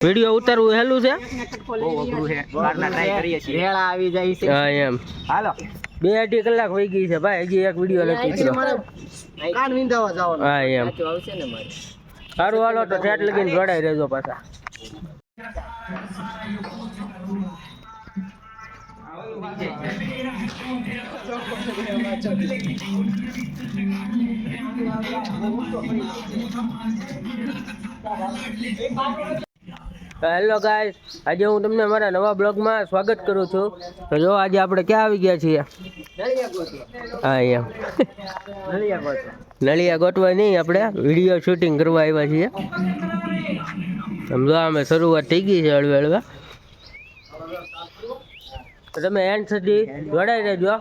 video ઉતારવું હેલું છે બહુ અઘરું છે બારના ટ્રાય કરીએ છીએ રેળા આવી જાય છે હા એમ હાલો 2-2.5 કલાક વહી ગઈ છે ભાઈ હજી એક વિડિયો નથી ઉતર્યો કાન વિંધાવા જવાનું હા એમ સાચું આવશે ને મારે સારું હાલો તો ઠેઠ લગીને જોડાઈ રહેજો પાછા હેલો ગાઈસ આજે હું તમને મારા નવા બ્લોગમાં સ્વાગત કરું છું તો જો આજે આપણે ક્યાં આવી ગયા છીએ હા એમ નળિયા ગોઠવા નહીં આપણે વિડીયો શૂટિંગ કરવા આવ્યા છીએ સમજો અમે શરૂઆત થઈ ગઈ છે હળવે હળવે તો તમે એન્ડ સુધી જોડાઈ રહેજો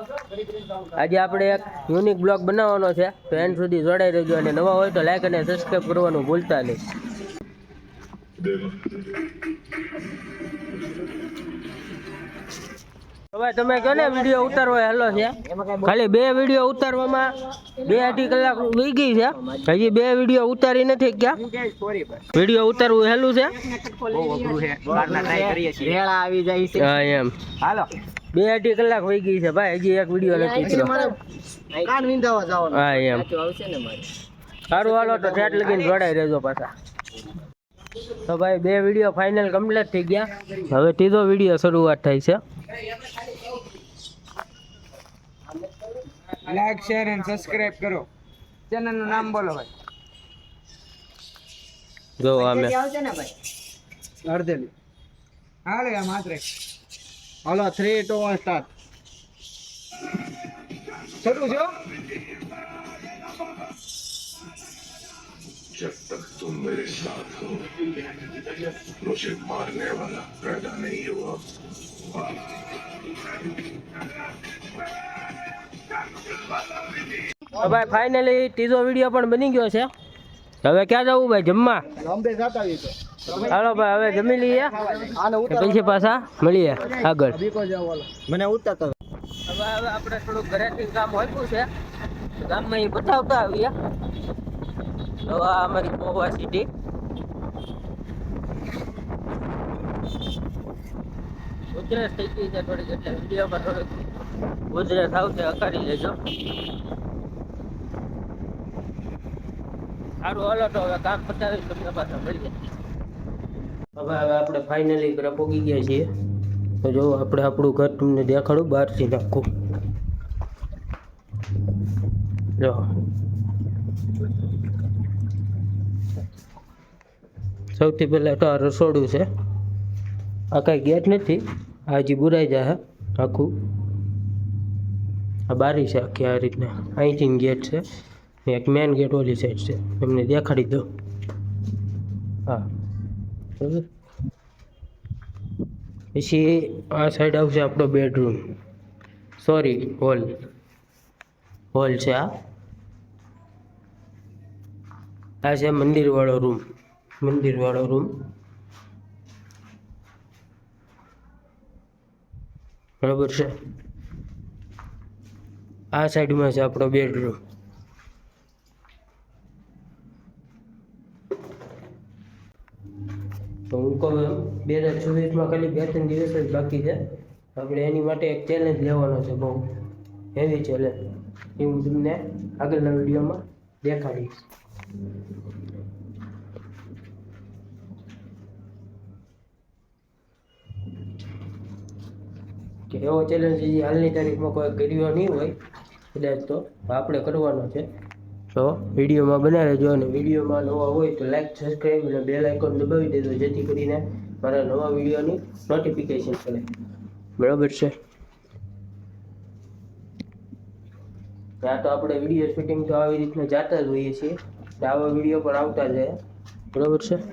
આજે આપણે એક યુનિક બ્લોગ બનાવવાનો છે તો એન્ડ સુધી જોડાઈ રહેજો અને નવા હોય તો લાઈક અને સબસ્ક્રાઈબ કરવાનું ભૂલતા નહીં હવે તમે કહો ને વિડીયો ઉતારવા હેલો છે ખાલી 2 વિડીયો ઉતારવામાં 2-2.5 કલાક વહી ગઈ છે હજી 2 વિડીયો ઉતારી નથી ક્યાં વિડીયો ઉતારવું હેલું છે બહુ અઘરું છે બારના ટ્રાય કરીએ છીએ રેળા આવી જાય છે હા એમ હાલો 2-2.5 કલાક વહી ગઈ છે ભાઈ હજી એક વિડીયો નથી ઉતર્યો કાન વિંધાવા જવાનું હા એમ સાચું આવશે ને મારે સારું હાલો તો ઠેઠ લગીને જોડાઈ રહેજો પાછા તો ભાઈ 2 વિડીયો ફાઇનલ કમ્પ્લીટ થઈ ગયા હવે ત્રીજો વિડીયો શરૂઆત થાય છે લાઈક શેર એન્ડ સબસ્ક્રાઇબ કરો ચેનલ નું નામ બોલો ભાઈ જો અમે આવશે ને ભાઈ અર્ધેલી હાલે આ માત્ર હાલો 3 2 1 સ્ટાર્ટ શરૂ છો जब तक तुम मेरे साथ हो मुझे मारने वाला पैदा नहीं हुआ તો ભાઈ ફાઇનલી ત્રીજો વિડીયો પણ બની ગયો છે હવે ક્યાં જવું ભાઈ જમવા બોમ્બે જાતા આવી તો હાલો ભાઈ હવે જમી લઈએ પછી પાછા મળીએ આગળ મને ઉતારતો હવે આપણે થોડુંક ઘરેથી કામ હોઈતું છે ગામમાં એ બતાવતા આવીએ તો આ અમારી મહુવા સિટી ઉધરસ થઈ ગઈ છે થોડીક એટલે વિડીયોમાં થોડીક ઉધરસ આવશે અકારી લેજો સારું હાલો તો હવે કામ પતાવી તમને પાછા મળીએ હવે આપણે ફાઇનલી ઘરે પહોંચી ગયા છીએ તો જો આપણે આપણું ઘર તમને દેખાડું બહારથી નાખું જો સૌથી પહેલાં તો આ રસોડું છે આ કાંઈ ગેટ નથી આ હજી બુરાઈ જાય આખું આ બારી છે આખી આ રીતના અહીંથી ગેટ છે એક મેન ગેટ ઓલી સાઈડ છે તમને દેખાડી દો હા બરાબર પછી આ સાઈડ આવશે આપણો બેડરૂમ સોરી હોલ છે આ છે મંદિરવાળો રૂમ બરાબર છે આ સાઈડમાં છે આપણો બેડરૂમ તો હું કહું 2024માં ખાલી 2-3 દિવસ જ બાકી છે આપણે એની માટે એક ચેલેન્જ લેવાનો છે બહુ હેવી ચેલેન્જ એ હું તમને આગળના વિડીયોમાં દેખાડીશ કે એવો ચેલેન્જ હજી હાલની તારીખમાં કોઈ કર્યો નહીં હોય કદાચ તો આપણે કરવાનો છે તો વિડીયોમાં બનાવી રહેજો અને વિડીયોમાં નવા હોય તો લાઈક સબસ્ક્રાઈબ અને બેલ આઇકોન દબાવી દેજો જેથી કરીને મારા નવા વિડીયોની નોટિફિકેશન મળે બરાબર છે ત્યાં તો આપણે વિડીયો શૂટિંગ તો આવી રીતના જાતા જ હોઈએ છીએ આવા વિડીયો પણ આવતા જાય બરાબર છે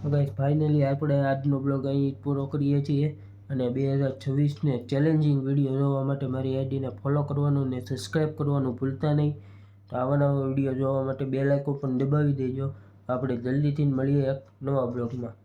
ગાઈસ ફાઇનલી આપણે આજનો બ્લોગ અહીં પૂરો કરીએ છીએ અને 2026ને ચેલેન્જિંગ વિડીયો જોવા માટે મારી આઈડીને ફોલો કરવાનું અને સબસ્ક્રાઈબ કરવાનું ભૂલતા નહીં તો આવા નવા વિડીયો જોવા માટે બેલ આઇકોન પણ દબાવી દેજો આપણે જલ્દીથી મળીએ એક નવા બ્લોગમાં